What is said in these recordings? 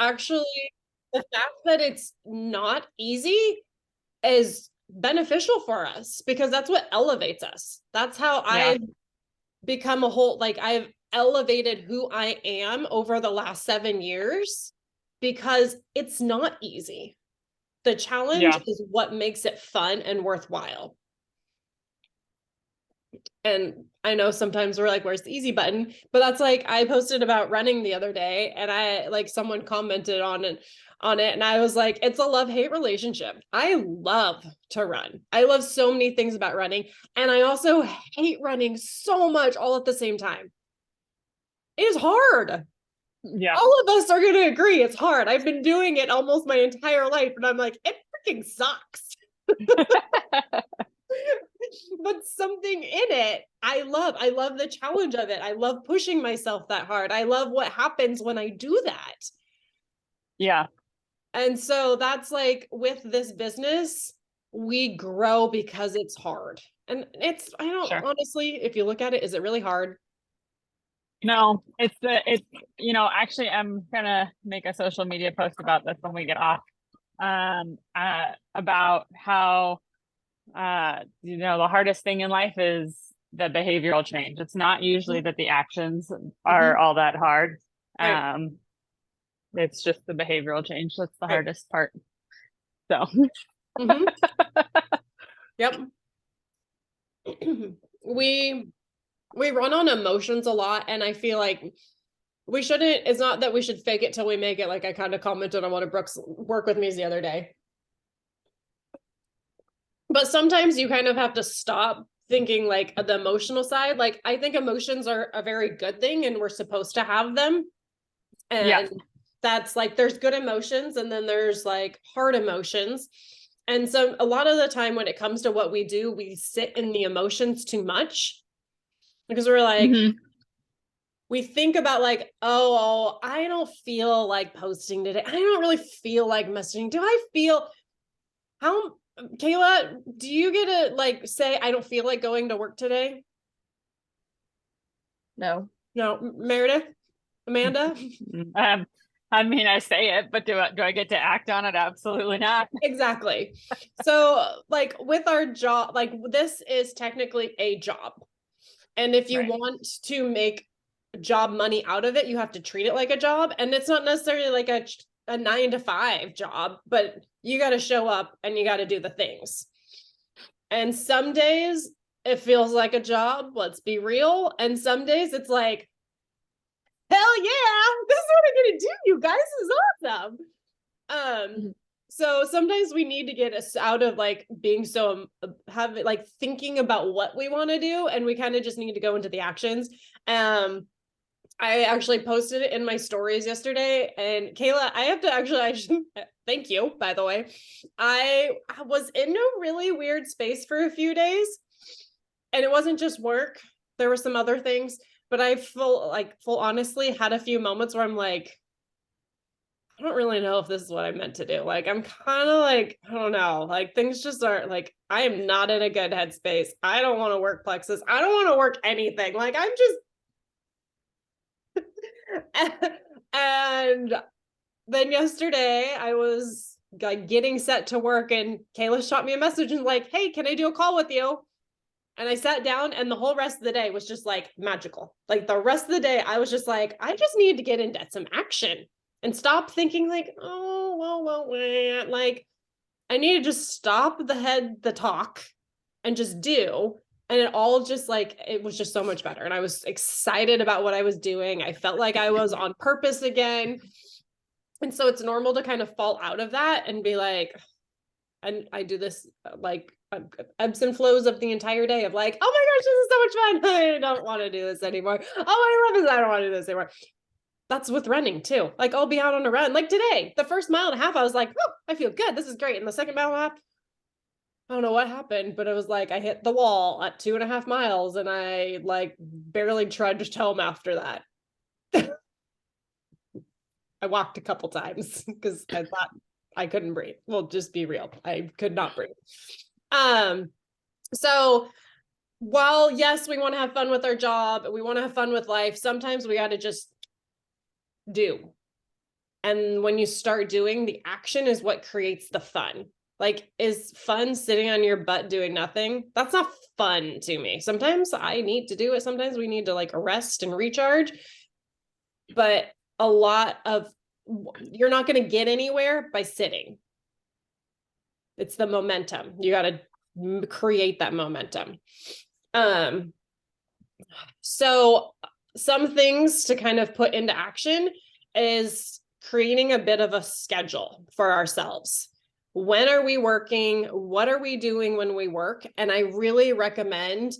actually the fact that it's not easy is beneficial for us because that's what elevates us. That's how Yeah. I've become a whole, like I've elevated who I am over the last 7 years because it's not easy. The challenge Yeah. is what makes it fun and worthwhile. And I know sometimes we're like, where's the easy button? But that's like, I posted about running the other day and I like someone commented on it. And I was like, it's a love-hate relationship. I love to run. I love so many things about running. And I also hate running so much all at the same time. It is hard. Yeah. All of us are going to agree it's hard. I've been doing it almost my entire life. And I'm like, it freaking sucks. But something in it I love the challenge of it. I love pushing myself that hard. I love what happens when I do that. Yeah. And so that's like with this business, we grow because it's hard. And it's, I don't Sure. honestly, if you look at it, is it really hard? No, actually I'm gonna make a social media post about this when we get off. About how the hardest thing in life is the behavioral change. It's not usually that the actions are Mm-hmm. all that hard. Right. Um, it's just the behavioral change that's the Right. hardest part. So Mm-hmm. Yep. we we run on emotions a lot, and I feel like we shouldn't, it's not that we should fake it till we make it. Like I kind of commented on one of Brooke's work with me the other day. But sometimes you kind of have to stop thinking like the emotional side. Like I think emotions are a very good thing and we're supposed to have them. yeah, And that's like there's good emotions and then there's like hard emotions. And so a lot of the time when it comes to what we do, we sit in the emotions too much because we're like, hmm we think about like, oh, I don't feel like posting today. I don't really feel like messaging. Do I feel how, Kayla, do you get to like say, I don't feel like going to work today? no. No, Meredith, Amanda? Um, I mean, I say it, but do I get to act on it? Absolutely not. Exactly. So, like with our job, like this is technically a job. And if you Right. want to make job money out of it, you have to treat it like a job. And it's not necessarily like a 9 to 5 job, but you got to show up and you got to do the things. And some days it feels like a job, let's be real. And some days it's like, hell yeah, this is what I'm going to do, you guys. This is awesome. Um, Mhm. so sometimes we need to get us out of like being so have like thinking about what we want to do, and we kind of just need to go into the actions. I actually posted it in my stories yesterday, and Kayla, I should thank you, by the way. I was in a really weird space for a few days, and it wasn't just work. There were some other things, but I full honestly had a few moments where I'm like, I don't really know if this is what I meant to do. Like, I'm kind of like, I don't know. Like, things just aren't like, I am not in a good headspace. I don't want to work Plexus. I don't want to work anything. Like, I'm just, and then yesterday I was like getting set to work and Kayla shot me a message and like, hey, can I do a call with you? And I sat down and the whole rest of the day was just like magical. Like the rest of the day, I was just like, I just need to get into some action and stop thinking like, oh, well, like I need to just stop the talk and just do. And it all just like, it was just so much better. And I was excited about what I was doing. I felt like I was on purpose again. And so it's normal to kind of fall out of that and be like, and I do this like ebbs and flows of the entire day of like, oh my gosh, this is so much fun. I don't want to do this anymore. Oh, I love this. I don't want to do this anymore. That's with running too. Like I'll be out on a run. Like today, the first mile and a half, I was like, oh, I feel good. This is great. And the second mile and a half, I don't know what happened, but it was like I hit the wall at 2.5 miles and I like barely trudged home after that. I walked a couple times because I thought I couldn't breathe. Well, just be real. I could not breathe. Um, so while yes, we want to have fun with our job, we want to have fun with life, sometimes we got to just do. And when you start doing, the action is what creates the fun. Like, is fun sitting on your butt doing nothing? That's not fun to me. Sometimes I need to do it. Sometimes we need to like rest and recharge. But a lot of, you're not going to get anywhere by sitting. It's the momentum. You got to create that momentum. So some things to kind of put into action is creating a bit of a schedule for ourselves. When are we working? What are we doing when we work? And I really recommend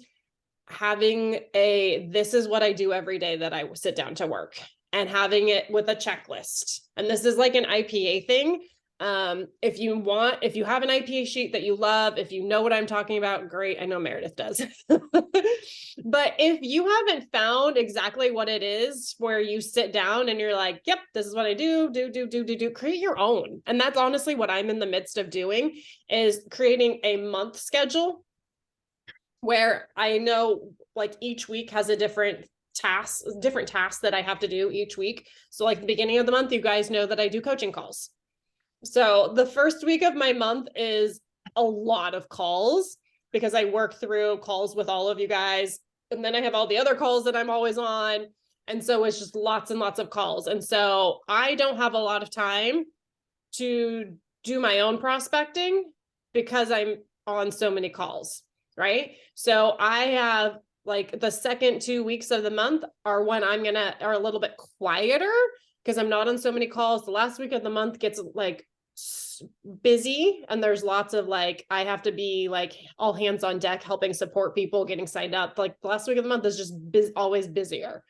having this is what I do every day that I sit down to work, and having it with a checklist. And this is like an IPA thing. If you have an IPA sheet that you love, if you know what I'm talking about, great. I know Meredith does. But if you haven't found exactly what it is, where you sit down and you're like, yep, this is what I do, create your own. And that's honestly what I'm in the midst of doing, is creating a month schedule where I know like each week has a different tasks that I have to do each week. So like the beginning of the month, you guys know that I do coaching calls. So the first week of my month is a lot of calls because I work through calls with all of you guys. And then I have all the other calls that I'm always on. And so it's just lots and lots of calls. And so I don't have a lot of time to do my own prospecting because I'm on so many calls, right? So I have like the second 2 weeks of the month are when are a little bit quieter because I'm not on so many calls. The last week of the month gets like busy, and there's lots of like, I have to be like all hands on deck, helping support people, getting signed up. Like the last week of the month is just always busier.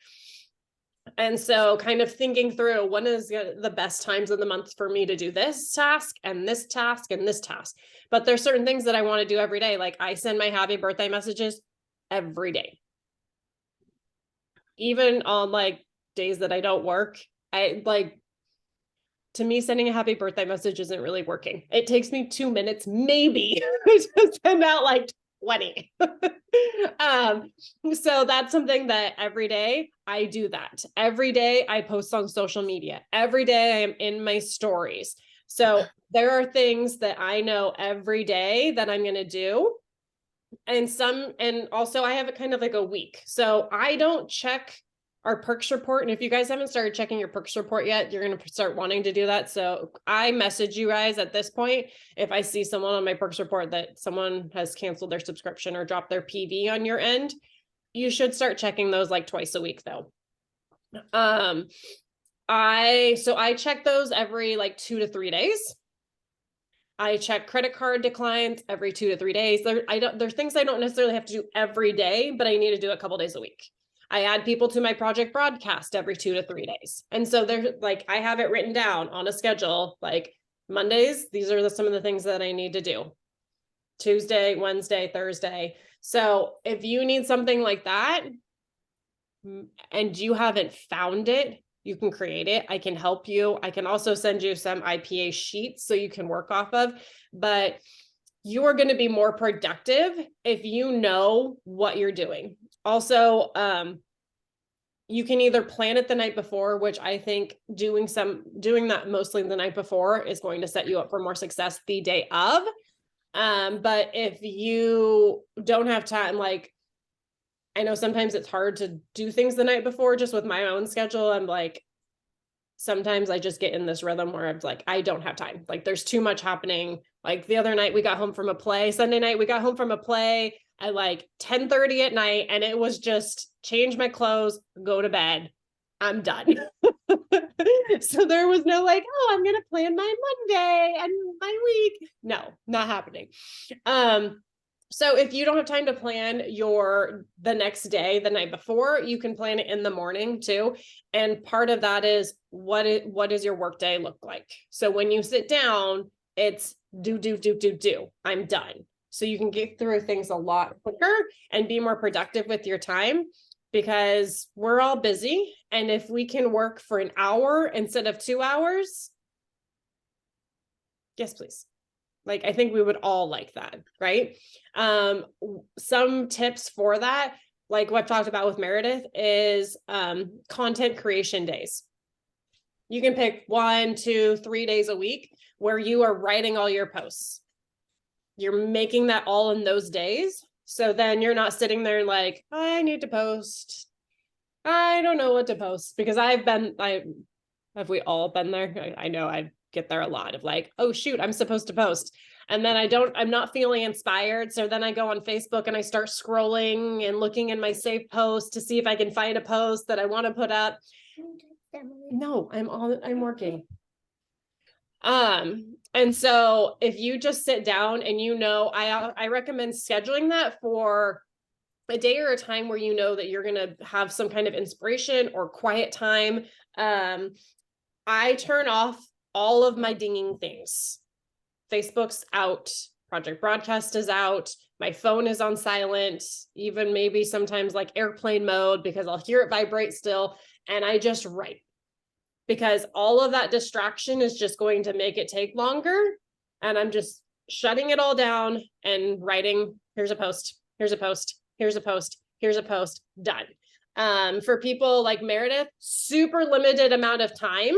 And so kind of thinking through when is the best times of the month for me to do this task and this task and this task. But there's certain things that I want to do every day. Like I send my happy birthday messages every day. Even on like days that I don't work, to me, sending a happy birthday message isn't really working. It takes me 2 minutes, maybe, to send out like 20. So that's something that every day I do that. Every day I post on social media. Every day I am in my stories. So there are things that I know every day that I'm going to do. And also I have it kind of like a week. So I don't check our perks report. And if you guys haven't started checking your perks report yet, you're going to start wanting to do that. So I message you guys at this point. If I see someone on my perks report that someone has canceled their subscription or dropped their PV on your end, you should start checking those like twice a week though. I check those every like 2 to 3 days. I check credit card declines every 2 to 3 days. There's things I don't necessarily have to do every day, but I need to do a couple days a week. I add people to my project broadcast every 2 to 3 days. And so there's like, I have it written down on a schedule, like Mondays, these are some of the things that I need to do. Tuesday, Wednesday, Thursday. So if you need something like that and you haven't found it, you can create it. I can help you. I can also send you some IPA sheets so you can work off of, but you are going to be more productive if you know what you're doing. Also, you can either plan it the night before, which I think doing that mostly the night before is going to set you up for more success the day of. But if you don't have time, like, I know sometimes it's hard to do things the night before, just with my own schedule. I'm like, sometimes I just get in this rhythm where I'm like, I don't have time. Like there's too much happening. Like the other night we got home from a play, Sunday night, we got home from a play at like 10:30 at night. And it was just change my clothes, go to bed. I'm done. So there was no like, oh, I'm going to plan my Monday and my week. No, not happening. So if you don't have time to plan the next day, the night before, you can plan it in the morning too. And part of that is what does your workday look like? So when you sit down, it's do. I'm done. So you can get through things a lot quicker and be more productive with your time, because we're all busy. And if we can work for an hour instead of 2 hours, yes, please. Like, I think we would all like that, right? Some tips for that, like what I've talked about with Meredith, is content creation days. You can pick 1, 2, 3 days a week where you are writing all your posts. You're making that all in those days. So then you're not sitting there like, I need to post. I don't know what to post, because have we all been there? I know I get there a lot of like, oh shoot, I'm supposed to post. And then I'm not feeling inspired. So then I go on Facebook and I start scrolling and looking in my saved posts to see if I can find a post that I want to put up. No, I'm working. And so if you just sit down and I recommend scheduling that for a day or a time where you know that you're going to have some kind of inspiration or quiet time. I turn off all of my dinging things. Facebook's out, Project Broadcast is out, my phone is on silent, even maybe sometimes like airplane mode, because I'll hear it vibrate still, and I just write. Because all of that distraction is just going to make it take longer, and I'm just shutting it all down and writing, here's a post, here's a post, here's a post, here's a post, done. For people like Meredith, super limited amount of time.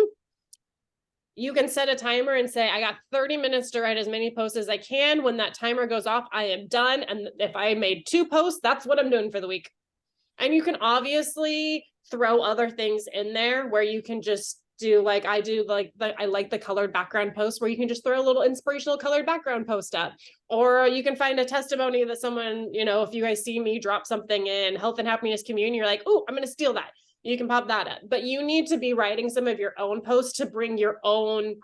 You can set a timer and say, I got 30 minutes to write as many posts as I can. When that timer goes off, I am done. And if I made 2 posts, that's what I'm doing for the week. And you can obviously throw other things in there where you can just do like I do, I like the colored background post where you can just throw a little inspirational colored background post up. Or you can find a testimony that someone, if you guys see me drop something in Health and Happiness Community, you're like, oh, I'm going to steal that. You can pop that up. But you need to be writing some of your own posts to bring your own.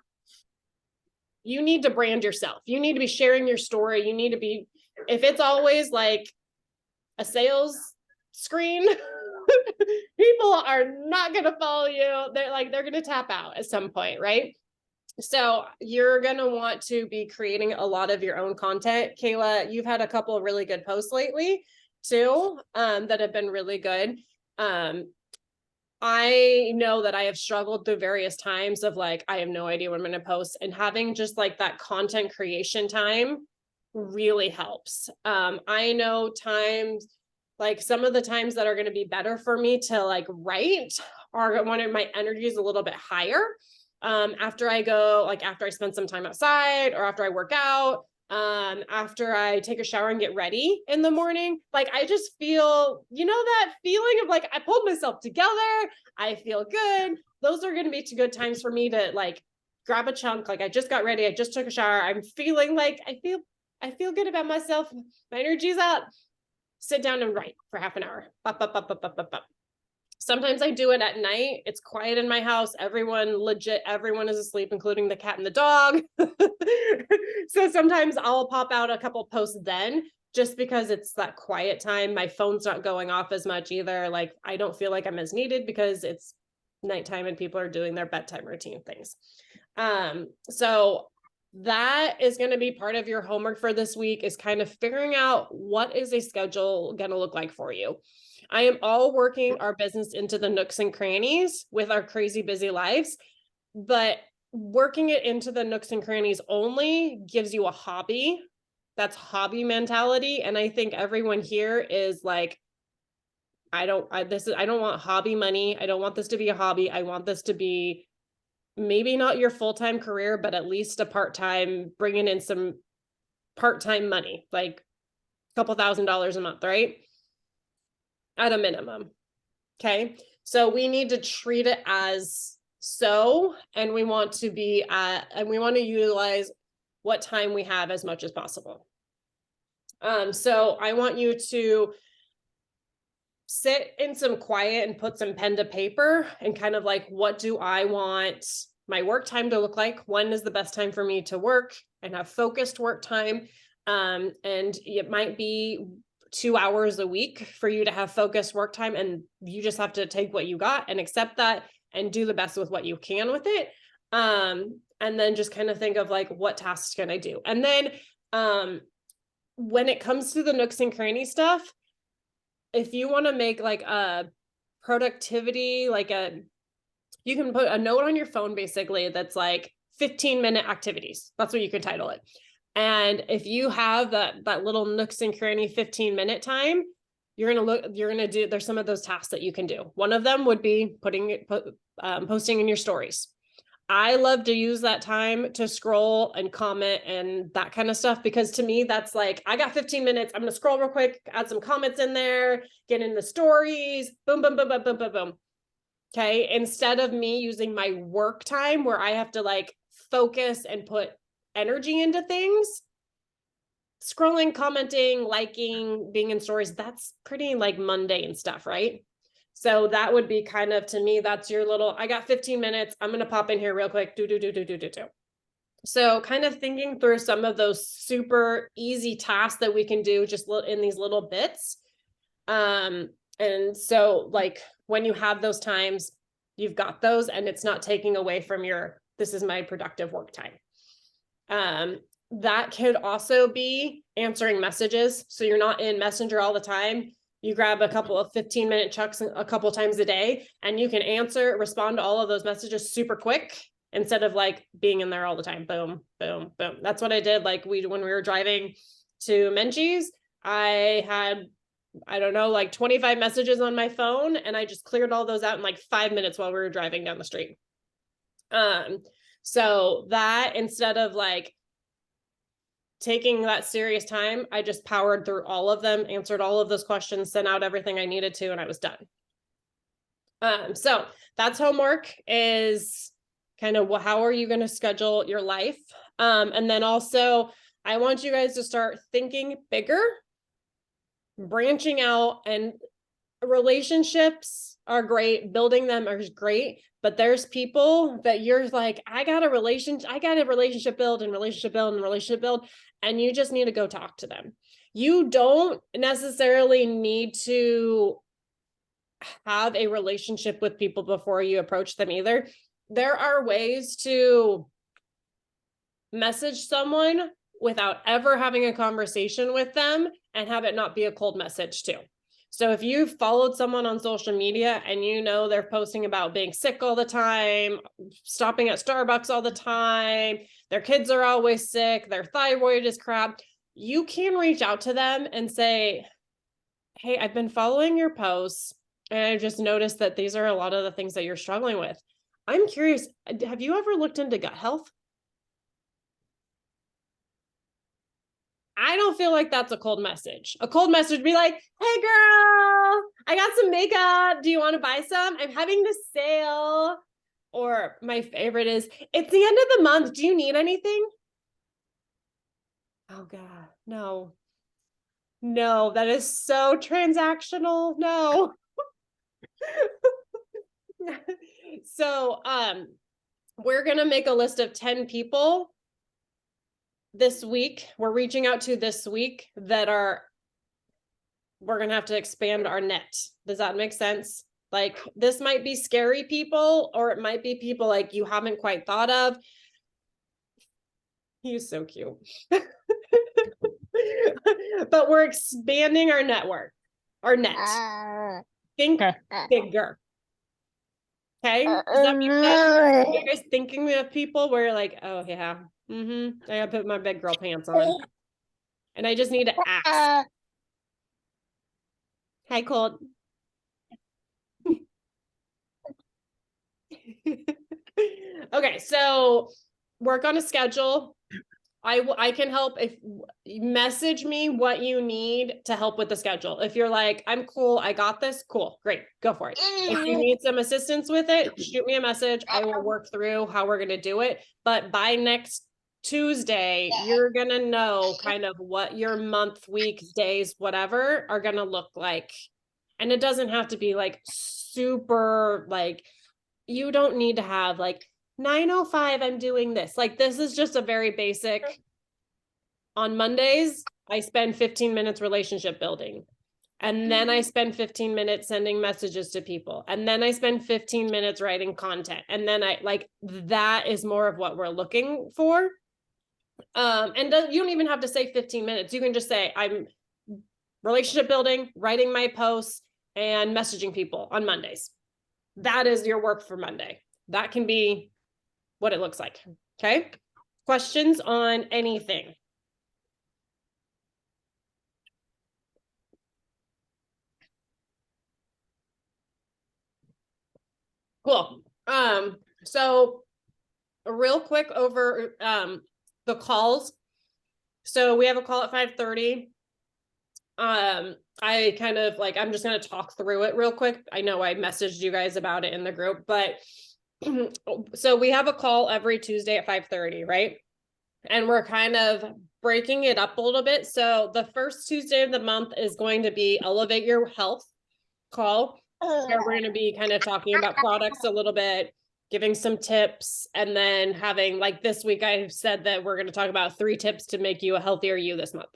You need to brand yourself. You need to be sharing your story. You need to be, if it's always like a sales screen, people are not going to follow you. They're going to tap out at some point, right? So you're going to want to be creating a lot of your own content. Kayla, you've had a couple of really good posts lately too, that have been really good. I know that I have struggled through various times of like, I have no idea what I'm going to post, and having just like that content creation time really helps. I know times, like some of the times that are going to be better for me to like write are when my energy is a little bit higher. After I spend some time outside, or after I work out, after I take a shower and get ready in the morning, like I just feel, that feeling of like, I pulled myself together. I feel good. Those are going to be 2 good times for me to like grab a chunk. Like I just got ready. I just took a shower. I'm feeling like I feel good about myself. My energy's up. Sit down and write for half an hour. Sometimes I do it at night. It's quiet in my house. Everyone is asleep, including the cat and the dog. So sometimes I'll pop out a couple posts then, just because it's that quiet time. My phone's not going off as much either. Like I don't feel like I'm as needed because it's nighttime and people are doing their bedtime routine things. So that is going to be part of your homework for this week, is kind of figuring out what is a schedule going to look like for you. I am all working our business into the nooks and crannies with our crazy busy lives, but working it into the nooks and crannies only gives you a hobby. That's hobby mentality. And I think everyone here is like, I don't want hobby money. I don't want this to be a hobby. I want this to be maybe not your full-time career, but at least a part-time, bringing in some part-time money, like a couple $1,000s a month, right? At a minimum. Okay. So we need to treat it as so, and we want to utilize what time we have as much as possible. So I want you to sit in some quiet and put some pen to paper and kind of like, what do I want my work time to look like? When is the best time for me to work and have focused work time? And it might be 2 hours a week for you to have focused work time, and you just have to take what you got and accept that and do the best with what you can with it. And then just kind of think of like, what tasks can I do? And then when it comes to the nooks and cranny stuff, if you want to make like a productivity, you can put a note on your phone basically that's like 15-minute activities. That's what you could title it. And if you have that little nooks and cranny 15-minute time, there's some of those tasks that you can do. One of them would be posting in your stories. I love to use that time to scroll and comment and that kind of stuff, because to me, that's like, I got 15 minutes. I'm going to scroll real quick, add some comments in there, get in the stories, boom, boom, boom, boom, boom, boom, boom. Okay. Instead of me using my work time where I have to like focus and put energy into things, scrolling, commenting, liking, being in stories, that's pretty like mundane stuff, right? So that would be kind of, to me, that's your little, I got 15 minutes. I'm going to pop in here real quick. Do. So kind of thinking through some of those super easy tasks that we can do just in these little bits. And so like when you have those times, you've got those and it's not taking away from this is my productive work time. That could also be answering messages. So you're not in Messenger all the time. You grab a couple of 15-minute chunks a couple times a day, and you can respond to all of those messages super quick instead of like being in there all the time. Boom, boom, boom. That's what I did. Like when we were driving to Menchie's, I had, I don't know, like 25 messages on my phone, and I just cleared all those out in like 5 minutes while we were driving down the street. So that, instead of like taking that serious time, I just powered through all of them, answered all of those questions, sent out everything I needed to, and I was done. So that's homework, is kind of how are you going to schedule your life? And then also I want you guys to start thinking bigger, branching out, and relationships are great. Building them is great, but there's people that you're like, I got a relationship build and relationship build and relationship build. And you just need to go talk to them. You don't necessarily need to have a relationship with people before you approach them either. There are ways to message someone without ever having a conversation with them and have it not be a cold message too. So if you've followed someone on social media and you know they're posting about being sick all the time, stopping at Starbucks all the time, their kids are always sick, their thyroid is crap, you can reach out to them and say, hey, I've been following your posts and I've just noticed that these are a lot of the things that you're struggling with. I'm curious, have you ever looked into gut health? I don't feel like that's a cold message. A cold message would be like, hey girl, I got some makeup. Do you want to buy some? I'm having this sale. Or my favorite is, it's the end of the month. Do you need anything? Oh God, no. No, that is so transactional. No. So, we're going to make a list of 10 people this week. We're reaching out to this week that we're going to have to expand our net. Does that make sense? Like, this might be scary people, or it might be people like you haven't quite thought of. He's so cute. But we're expanding our network, our net. Think bigger. Okay. Does that make sense? Are you guys thinking of people where you're like, oh yeah, I gotta put my big girl pants on. And I just need to ask. Hi, Colt. Okay, so work on a schedule. I can help. If message me what you need to help with the schedule. If you're like, I'm cool, I got this, cool, great, go for it. If you need some assistance with it, shoot me a message. I will work through how we're gonna do it. But by next Tuesday, you're gonna know kind of what your month, weeks, days, whatever are gonna look like. And it doesn't have to be like super, like, you don't need to have like 9:05, I'm doing this. Like, this is just a very basic. On Mondays, I spend 15 minutes relationship building. And then I spend 15 minutes sending messages to people. And then I spend 15 minutes writing content. And then that is more of what we're looking for. And you don't even have to say 15 minutes. You can just say, I'm relationship building, writing my posts, and messaging people on Mondays. That is your work for Monday. That can be what it looks like. Okay. Questions on anything? Cool. So real quick over the calls. So we have a call at 5:30. I kind of like, I'm just going to talk through it real quick. I know I messaged you guys about it in the group, but so we have a call every Tuesday at 5:30, right? And we're kind of breaking it up a little bit. So the first Tuesday of the month is going to be Elevate Your Health call, where we're going to be kind of talking about products a little bit, giving some tips, and then having, like this week, I said that we're going to talk about 3 tips to make you a healthier you this month.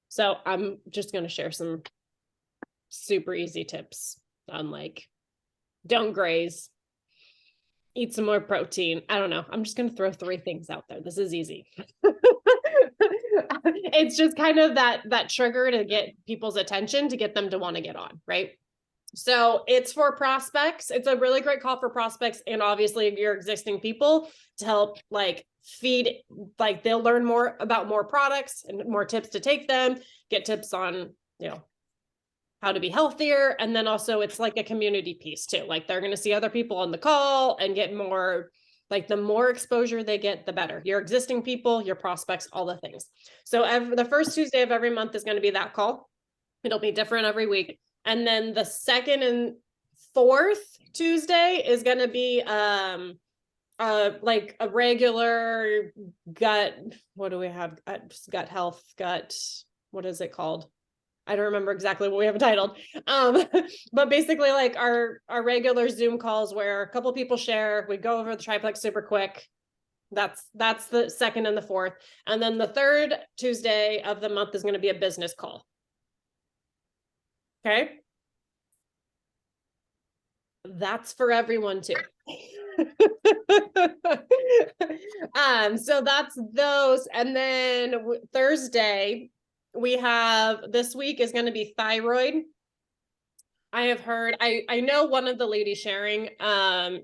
So I'm just going to share some super easy tips on like, don't graze, eat some more protein. I don't know. I'm just going to throw 3 things out there. This is easy. It's just kind of that trigger to get people's attention, to get them to want to get on, right? So it's for prospects. It's a really great call for prospects and obviously your existing people, to help like feed, like they'll learn more about more products and more tips to take them, get tips on, how to be healthier. And then also it's like a community piece too. Like they're going to see other people on the call and get more, like the more exposure they get, the better. Your existing people, your prospects, all the things. So the first Tuesday of every month is going to be that call. It'll be different every week. And then the second and fourth Tuesday is going to be like a regular gut. What do we have? Gut health, what is it called? I don't remember exactly what we have it titled. But basically like our regular Zoom calls where a couple people share, we go over the triplex super quick. That's the second and the fourth. And then the third Tuesday of the month is going to be a business call. Okay. That's for everyone too. So that's those. And then Thursday, we have, this week is going to be thyroid. I have heard, I know one of the ladies sharing,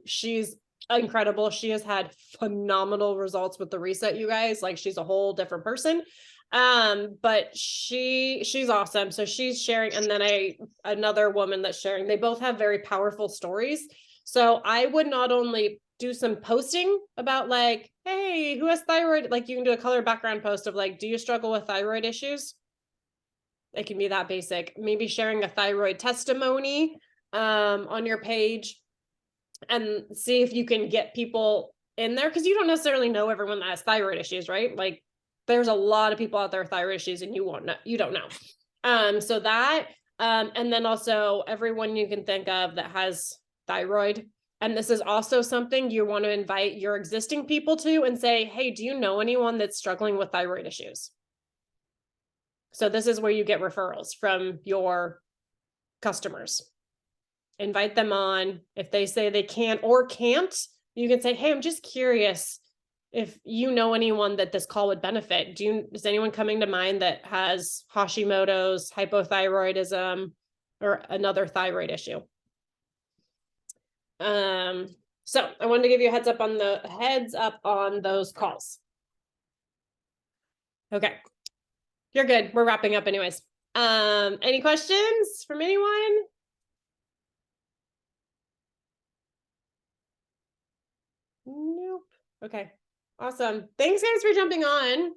she's incredible. She has had phenomenal results with the reset, you guys. Like she's a whole different person. But she's awesome. So she's sharing, and then another woman that's sharing. They both have very powerful stories. So I would not only do some posting about like, hey, who has thyroid? Like you can do a color background post of like, do you struggle with thyroid issues? It can be that basic. Maybe sharing a thyroid testimony on your page, and see if you can get people in there, because you don't necessarily know everyone that has thyroid issues, right? Like there's a lot of people out there with thyroid issues and you don't know. So that, and then also everyone you can think of that has thyroid. And this is also something you want to invite your existing people to and say, hey, do you know anyone that's struggling with thyroid issues? So this is where you get referrals from your customers. Invite them on. If they say they can or can't, you can say, hey, I'm just curious if you know anyone that this call would benefit. Is anyone coming to mind that has Hashimoto's, hypothyroidism, or another thyroid issue? So I wanted to give you a heads up on those calls. Okay. You're good. We're wrapping up anyways. Any questions from anyone? Nope. Okay. Awesome. Thanks guys for jumping on.